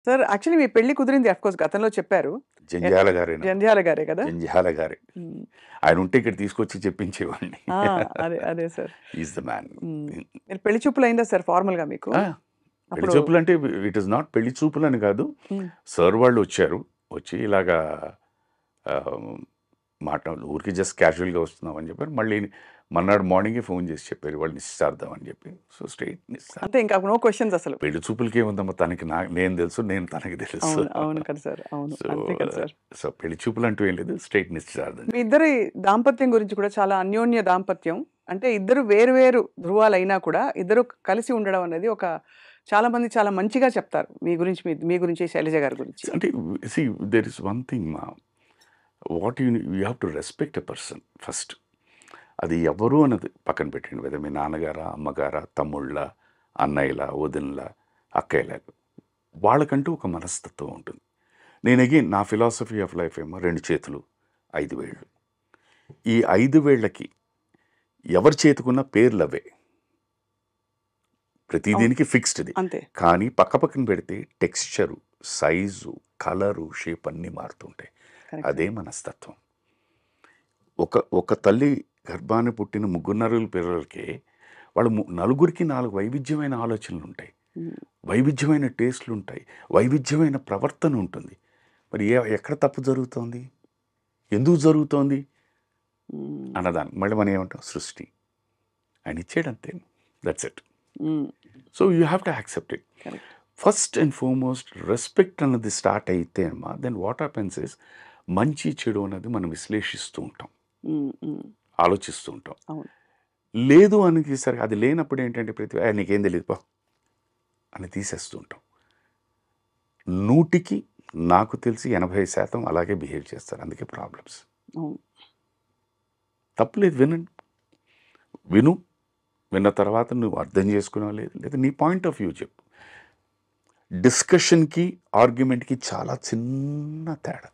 Sir actually మీ పెళ్లి కుదిరింది of course గతంలో చెప్పారు. జంధ్యాల గారేనా? జంధ్యాల గారే కదా? జంధ్యాల గారే. హ్మ్. ఆయన ఉంటే ఇక్కడ తీసుకొచ్చి చెప్పించేవాడిని. ఆ! అదే. అదే సార్. Is the man. మీరు పెళ్లి చూపులయిందా సార్ ఫార్మల్‌గా మీకు? పెళ్లి అప్పుడు చూపులు అంటే ఇట్ ఈస్ నాట్ పెళ్లి చూపులు అని కాదు. హ్మ్. సార్ వాళ్ళు వచ్చారు. వచ్చి ఇలాగా ఊరికి జస్ట్ క్యాజువల్గా వస్తున్నాం అని చెప్పారు. మళ్ళీ మన్నాడు మార్నింగే ఫోన్ చేసి చెప్పారు వాళ్ళు నిశ్చితార్థం అని చెప్పి. సో స్ట్రైట్ నిశ్చితార్థం. అంతే ఇంకా నో క్వెషన్స్ అసలు. పెళ్లి చూపులకి ఏముందమ్మా, తనకి నేను తెలుసు, నేను తనకి తెలుసు. అవును. అవును కదా సార్. అవును. అంతే కదా సార్. సో పెళ్లి చూపులు అంటూ ఏం లేదు, స్ట్రైట్ నిశ్చితార్థం. మీ ఇద్దరి దాంపత్యం గురించి కూడా చాలా అన్యోన్య దాంపత్యం. అంటే ఇద్దరు వేరు వేరు ధృవాలైనా కూడా ఇద్దరు కలిసి ఉండడం అనేది ఒక చాలా మంది చాలా మంచిగా చెప్తారు. మీ గురించి శైలజ గారి గురించి. అంటే see there is one thing మా what you have to respect a person first. అది ఎవరు అన్నది పక్కన పెట్టండి. లేదా మీ నాన్నగారా, అమ్మగారా, తమ్ముళ్ళ, అన్నయ్యల, వదినల, అక్కయ్యల, వాళ్ళకంటూ ఒక మనస్తత్వం ఉంటుంది. నేను అగైన్ నా ఫిలాసఫీ ఆఫ్ లైఫ్ ఏమో 2 చేతులు 5 వేళ్ళు. ఈ 5 వేళ్ళకి ఎవరి చేతుకున్న పేర్లు అవే, ప్రతి దీనికి ఫిక్స్డ్ది. అంతే. కానీ పక్కన పెడితే టెక్స్చరు, సైజు, కలరు, షేప్ అన్నీ మారుతుంటాయి. అదే మనస్తత్వం. ఒక తల్లి గర్భాన్ని పుట్టిన 3 పిల్లలకి వాళ్ళు నలుగురికి 4 వైవిధ్యమైన ఆలోచనలు ఉంటాయి, వైవిధ్యమైన టేస్ట్లు ఉంటాయి, వైవిధ్యమైన ప్రవర్తన ఉంటుంది. మరి ఎక్కడ తప్పు జరుగుతోంది, ఎందుకు జరుగుతోంది అన్నదాన్ని మళ్ళీ మనం ఏమంటాం, సృష్టి ఆయన ఇచ్చాడంతే. That's it. So you have to accept it. First and foremost respect అన్నది స్టార్ట్ అయితే అమ్మా, దెన్ వాట్ హ్యాపెన్స్ ఇస్ మంచి చెడు అన్నది మనం విశ్లేషిస్తూ ఉంటాం, ఆలోచిస్తూ ఉంటాం. లేదు అనేసరికి అది లేనప్పుడు ఏంటంటే ప్రతి నీకేం తెలియదు పో అని తీసేస్తూ ఉంటాం. 100కి నాకు తెలిసి 80% అలాగే బిహేవ్ చేస్తారు. అందుకే ప్రాబ్లమ్స్. తప్పులేదు, విన్న తర్వాత నువ్వు అర్థం చేసుకున్నావు లేదు, లేదా నీ పాయింట్ ఆఫ్ వ్యూ చెప్పు. డిస్కషన్కి ఆర్గ్యుమెంట్కి చాలా చిన్న తేడా.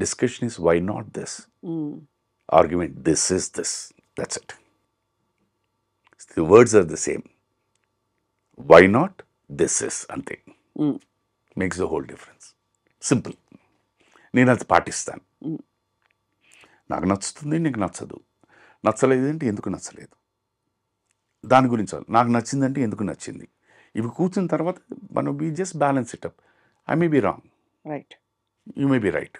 Discussion is why not this, argument this is this, that's it. The words are the same. Why not this is, అంతే. Makes the whole difference. Simple. నేను అది పాటిస్తాను. నాకు నచ్చుతుంది, నీకు నచ్చదు. నచ్చలేదంటే ఎందుకు నచ్చలేదు, దాని గురించి నాకు నచ్చిందంటే ఎందుకు నచ్చింది. ఇవి కూర్చున్న తర్వాత మనం be just balance it up. I may be wrong, right, you may be right,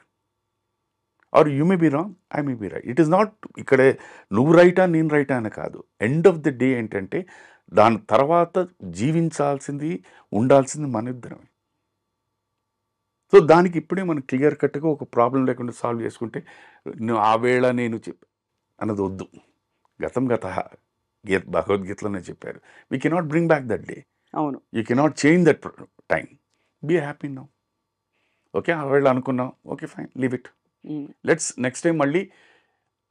or you may be wrong, I may be right. It is not ఇక్కడే నువ్వు రైటా నేను రైటా అని కాదు. ఎండ్ ఆఫ్ ది డే ఏంటంటే దాని తర్వాత జీవించాల్సింది, ఉండాల్సింది మన ఇద్దరమే. సో దానికి ఇప్పుడే మనం క్లియర్ కట్గా ఒక ప్రాబ్లం లేకుండా సాల్వ్ చేసుకుంటే, నువ్వు ఆ వేళ నేను అన్నది వద్దు. గతం భగవద్గీతలోనే చెప్పారు, we cannot bring back that day. అవును, you cannot change that time. Be happy now. Okay, ఆ వేళ అనుకున్నాం, okay fine, leave it. Let's next time మళ్ళీ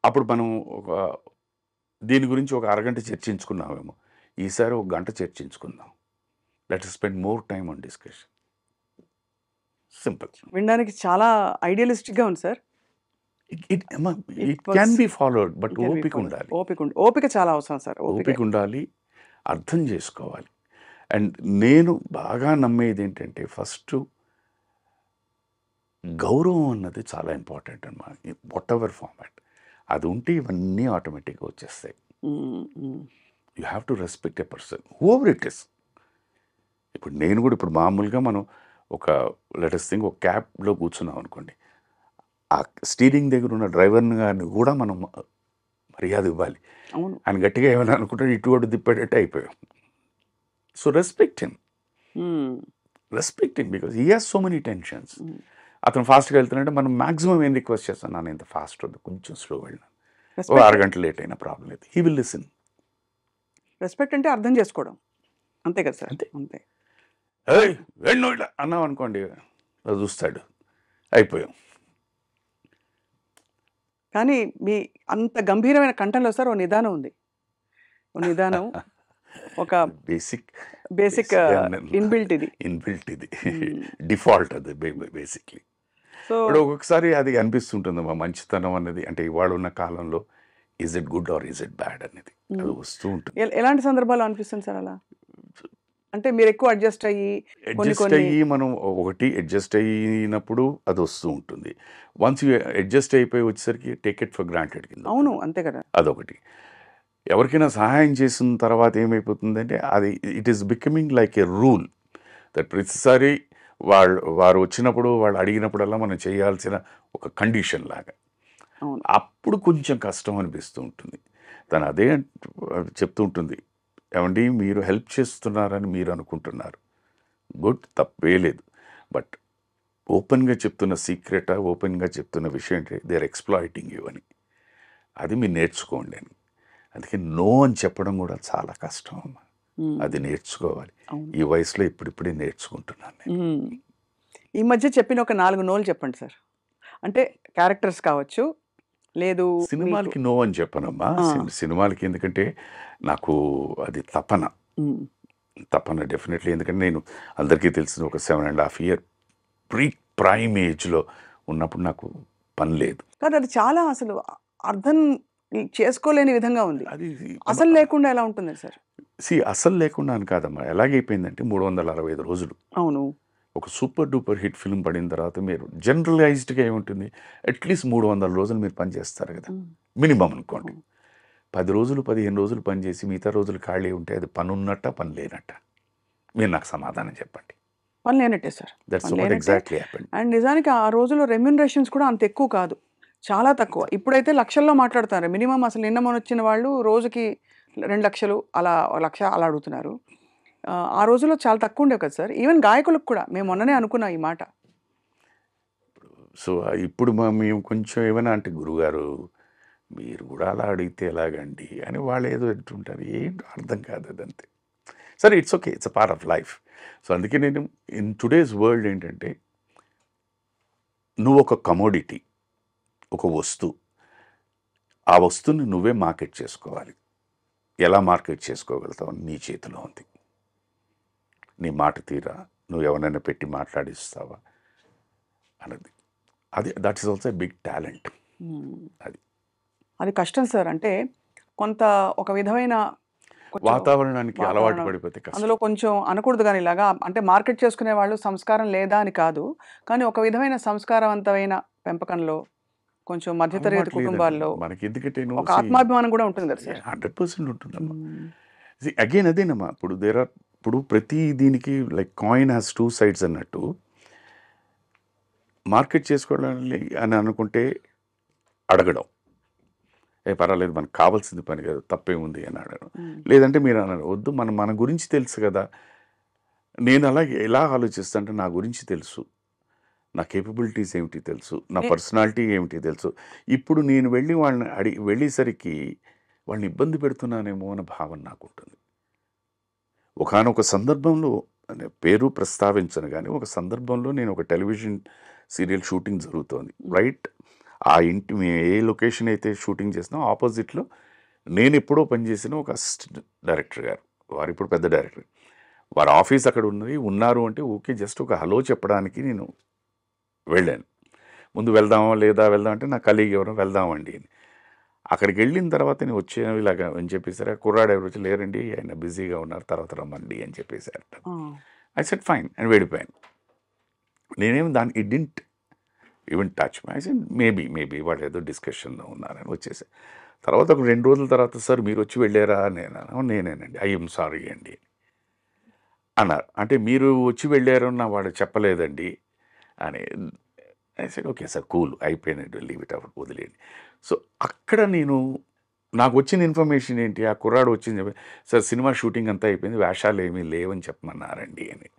అప్పుడు మనం దీని గురించి ఒక అరగంట చర్చించుకున్నామేమో, ఈసారి 1 గంట చర్చించుకుందాం. Let's spend more time on discussion. Simple. వినడానికి చాలా ఐడియలిస్టిక్గా ఉంది sir. It can be followed, but ఓపిక ఉండాలి. ఓపిక చాలా అవసరం సార్. ఓపిక ఉండాలి, అర్థం చేసుకోవాలి. అండ్ నేను బాగా నమ్మేది ఏంటంటే ఫస్ట్ గౌరవం అన్నది చాలా ఇంపార్టెంట్ అన్నమాట. వాట్ ఎవర్ ఫార్మాట్ అది ఉంటే ఇవన్నీ ఆటోమేటిక్గా వచ్చేస్తాయి. You have to respect a person who ever it is. ఇప్పుడు నేను కూడా ఇప్పుడు మామూలుగా మనం ఒక లెటెస్ట్ థింగ్ ఒక క్యాబ్లో కూర్చున్నాం అనుకోండి, ఆ స్టీరింగ్ దగ్గర ఉన్న డ్రైవర్ని గారిని కూడా మనం మర్యాద ఇవ్వాలి. ఆయన గట్టిగా ఏమైనా అనుకుంటే ఇటు అటు తిప్పేటట్టు అయిపోయాం. So respect him because he has so many tensions. అతను ఫాస్ట్గా వెళ్తున్నాడంటే మనం మ్యాక్సిమం ఏం రిక్వెస్ట్ చేస్తాను, నాన్న ఇంత ఫాస్ట్ వద్దు, కొంచెం స్లో వెళ్ళినా, ఓ అరగంట లేట్ అయినా ప్రాబ్లం లేదు, హీ విల్ లిసన్. రెస్పెక్ట్ అంటే అర్థం చేసుకోవడం, అంతే కదా సార్. అంతే. వెళ్ళి ఇలా అన్నాం అనుకోండి, అది చూస్తాడు, అయిపోయాం. కానీ మీ అంత గంభీరమైన కంఠంలో సార్ ఓ నిదానం ఉంది. ఓ నిదానం, ఒక బేసిక్ ఇన్బిల్ట్ ఇది డిఫాల్ట్ అది బేసిక్లీ. సో ఒక్కొక్కసారి అది అనిపిస్తుంటుంది మా మంచితనం అన్నది, అంటే ఇవాళ ఉన్న కాలంలో is it good or is it bad అనేది అది వస్తూ ఉంటుంది. ఎలాంటి సందర్భాలు అనిపిస్తుంది సార్ అలా? అంటే మీరు ఎక్కువ అడ్జస్ట్ అయ్యి కొన్ని అడ్జస్ట్ కొన్ని అయ్యి మనం ఒకటి అడ్జస్ట్ అయినప్పుడు అది వస్తూ ఉంటుంది. వన్స్ యూ అడ్జస్ట్ అయిపోయి వచ్చేసరికి టేక్ ఇట్ ఫర్ గ్రాంటెడ్ కింద అవును ఉంటుంది. అంతే కదా. అదొకటి. ఎవరికైనా సహాయం చేసిన తర్వాత ఏమైపోతుందంటే అది it is becoming like a rule that ప్రతిసారి వారు వచ్చినప్పుడు వాళ్ళు అడిగినప్పుడల్లా మనం చేయాల్సిన ఒక కండిషన్ లాగా. అవును అప్పుడు కొంచెం కష్టం అనిపిస్తూ ఉంటుంది. తను అదే చెప్తూ ఉంటుంది, ఏమండి మీరు హెల్ప్ చేస్తున్నారని మీరు అనుకుంటున్నారు, గుడ్, తప్పే లేదు. బట్ ఓపెన్గా చెప్తున్న సీక్రెటా, ఓపెన్గా చెప్తున్న విషయం అంటే దే ఆర్ ఎక్స్ప్లాయిటింగ్ యూ అని. అది మీరు నేర్చుకోండి అని. అందుకే నో అని చెప్పడం కూడా చాలా కష్టం అమ్మా. ఉమ్, అది నేర్చుకోవాలి. అవును. ఈ వయసులో ఇప్పుడిప్పుడే నేర్చుకుంటున్నాను నేను. ఈ మధ్య చెప్పిన ఒక 4 నోలు చెప్పండి సార్. అంటే క్యారెక్టర్స్ కావచ్చు, లేదు మీకు సినిమాలకి నో అని చెప్పనమ్మా. ఆ, సినిమాలకి ఎందుకంటే నాకు అది తపన ఉమ్, తపన డెఫినెట్లీ. ఎందుకంటే నేను అందరికీ తెలిసిన ఒక 7.5 year ప్రైమ్ ఏజ్లో ఉన్నప్పుడు నాకు పని లేదు. కాదు అది చాలా అసలు అర్థం చేసుకోలేని విధంగా ఉంది. అది అసలు లేకుండా ఎలా ఉంటుంది సార్? అసలు లేకుండా అని కాదమ్మా. ఎలాగైపోయిందంటే 365 రోజులు అవును ఒక సూపర్ డూపర్ హిట్ ఫిల్మ్ పడిన తర్వాత మీరు జనరలైజ్డ్గా ఏముంటుంది, అట్లీస్ట్ 300 రోజులు మీరు పని చేస్తారు కదా, మినిమం అనుకోండి. 10 రోజులు 15 రోజులు పని చేసి మిగతా రోజులు ఖాళీ ఉంటే అది పని ఉన్నట్ట పని లేనట్ట? మీరు నాకు సమాధానం చెప్పండి. పని లేనట్టే సార్, దట్స్ పని వాట్ లేనట్టే. Exactly happened. అండ్ నిజానికి ఆ రోజుల్లో రెమ్యునరేషన్స్ కూడా అంత ఎక్కువ కాదు, చాలా తక్కువ. ఇప్పుడైతే లక్షల్లో మాట్లాడుతున్నారు. మినిమం అసలు నిన్న మొన్న వచ్చిన వాళ్ళు రోజుకి 2 లక్షలు అలా 1 లక్ష అలా అడుగుతున్నారు. ఆ రోజుల్లో చాలా తక్కువ ఉండేవి కదా సార్. ఈవెన్ గాయకులకు కూడా మేము మొన్ననే అనుకున్నాం ఈ మాట. సో ఇప్పుడు మేము కొంచెం ఏమైనా అంటే, గురుగారు మీరు కూడా అలా అడిగితే ఎలాగండి అని వాళ్ళు ఏదో అంటుంటారు. ఏంటో అర్థం కాదు అదంతే. సరే, it's okay, it's a part of life. So అందుకే నేను ఇన్ టుడేస్ వరల్డ్ ఏంటంటే, నువ్వు ఒక కమోడిటీ, ఒక వస్తువు, ఆ వస్తువుని నువ్వే మార్కెట్ చేసుకోవాలి. ఎలా మార్కెట్ చేసుకోగలుగుతావు నీ చేతిలో ఉంది. నీ మాట తీరా, నువ్వు ఎవరైనా పెట్టి మాట్లాడిస్తావా అన్నది, అది that is also big talent. అది కష్టం సార్. అంటే కొంత ఒక విధమైన కొంచెం వాతావరణానికి అలవాటు వాతావరణం పడిపోతే కష్టం. అందులో కొంచెం అనకూడదు కానీ ఇలాగా అంటే మార్కెట్ చేసుకునే వాళ్ళు సంస్కారం లేదా అని కాదు, కానీ ఒక విధమైన సంస్కారవంతమైన పెంపకంలో కొంచెం మధ్యతరగతి అలవాటు లేదండి కుటుంబాల్లో మనకి. ఎందుకంటే ఒక ఆత్మాభిమానం కూడా ఉంటుంది కదా సార్. 100% ఉంటుందమ్మా. అగైన్ అదేనమ్మా. ఇప్పుడు ప్రతి దీనికి లైక్ కాయిన్ హ్యాస్ 2 sides అన్నట్టు, మార్కెట్ చేసుకోవాలని అని అనుకుంటే అడగడం, పర్వాలేదు మనకు కావాల్సింది పని కదా, తప్పేముంది అని అడగడం. లేదంటే మీరు అన్నారు వద్దు, మన గురించి తెలుసు కదా. నేను అలాగే ఎలా ఆలోచిస్తా అంటే, నా గురించి తెలుసు, నా కేపబిలిటీస్ ఏమిటి తెలుసు, నా పర్సనాలిటీ ఏమిటి తెలుసు. ఇప్పుడు నేను వెళ్ళి వాళ్ళని వెళ్ళేసరికి వాళ్ళని ఇబ్బంది పెడుతున్నానేమో అన్న భావన నాకు ఉంటుంది. ఒకానొక సందర్భంలో, పేరు ప్రస్తావించను కానీ, ఒక సందర్భంలో నేను ఒక టెలివిజన్ సీరియల్ షూటింగ్ జరుగుతోంది. రైట్, ఆ ఇంటి మేము ఏ లొకేషన్ అయితే షూటింగ్ చేసినా ఆపోజిట్లో నేను ఎప్పుడో పనిచేసిన ఒక అసిస్టెంట్ డైరెక్టర్ గారు, వారు ఇప్పుడు పెద్ద డైరెక్టర్, వారి ఆఫీస్ అక్కడ ఉన్నారు అంటే ఓకే, జస్ట్ ఒక హలో చెప్పడానికి నేను వెళ్ళాను. ముందు వెళ్దామా వెళ్దాం అంటే నా కలీగ్ ఎవరో వెళ్దామండి అని. అక్కడికి వెళ్ళిన తర్వాత నేను వచ్చాను ఇలాగా అని చెప్పేసారు. కుర్రాడు ఎవరు వచ్చి లేరండి ఆయన బిజీగా ఉన్నారు, తర్వాత రమ్మండి అని చెప్పేసారు. ఐ సెడ్ ఫైన్ అని వెళ్ళిపోయాను. నేనేమి దానికి didn't even touch my. I said maybe వాళ్ళు ఏదో డిస్కషన్లో ఉన్నారని వచ్చేసాను. తర్వాత ఒక 2 రోజుల తర్వాత, సార్ మీరు వచ్చి వెళ్ళారా? నేనేనండి. ఐఎమ్ సారీ అండి అన్నారు. అంటే మీరు వచ్చి వెళ్ళారు నా వాడు చెప్పలేదండి అని. I said okay sir, cool, అయిపోయినట్టు, లీవ్ ఇట్ అవుట్, వదిలేండి. సో అక్కడ నాకు వచ్చిన ఇన్ఫర్మేషన్ ఏంటి, ఆ కుర్రాడు వచ్చింది చెప్పి, సార్ సినిమా షూటింగ్ అంతా అయిపోయింది, వేషాలు ఏమీ లేవని చెప్పమన్నారండి అని.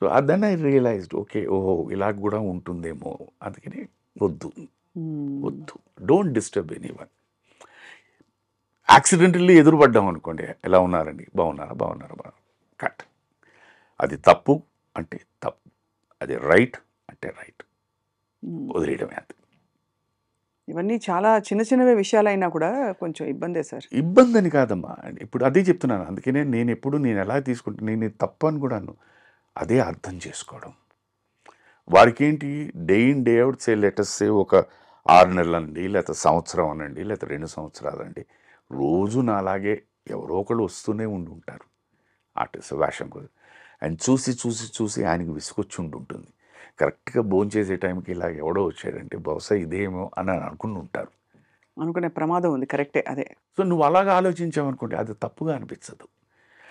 So then I realised, okay, ఓహో ఇలా కూడా ఉంటుందేమో. అందుకని వద్దు, డోంట్ డిస్టర్బ్ ఎనీవన్. యాక్సిడెంటల్లీ ఎదురుపడ్డాం అనుకోండి, ఎలా ఉన్నారండి, బాగున్నారా, కట్. అది తప్పు అంటే తప్పు, అది రైట్ అంటే రైట్, వదిలేయడమే అంతే. ఇవన్నీ చాలా చిన్న చిన్నవే విషయాలైనా కూడా కొంచెం ఇబ్బందే సార్. ఇబ్బంది అని కాదమ్మా, ఇప్పుడు అదే చెప్తున్నాను. అందుకనే నేను ఎలా తీసుకుంటాను, నేను తప్పు అని కూడాను అదే అర్థం చేసుకోవడం. వారికి ఏంటి, day in day out letters ఒక 6 నెలలండి, లేకపోతే సంవత్సరం అనండి, లేకపోతే 2 సంవత్సరాలండి, రోజు నాలాగే ఎవరో ఒకళ్ళు వస్తూనే ఉంటారు. ఆర్టిస్ట్ వేషం కోసం. ఆయన చూసి చూసి చూసి ఆయనకి విసుగొచ్చి ఉంటుంది. కరెక్ట్గా భోంచేసే టైంకి ఇలా ఎవడో వచ్చాడంటే బహుశా ఇదేమో అని అనుకుని ఉంటారు. అనుకునే ప్రమాదం ఉంది. కరెక్టే అదే. సో నువ్వు అలాగా ఆలోచించావనుకోండి అది తప్పుగా అనిపించదు.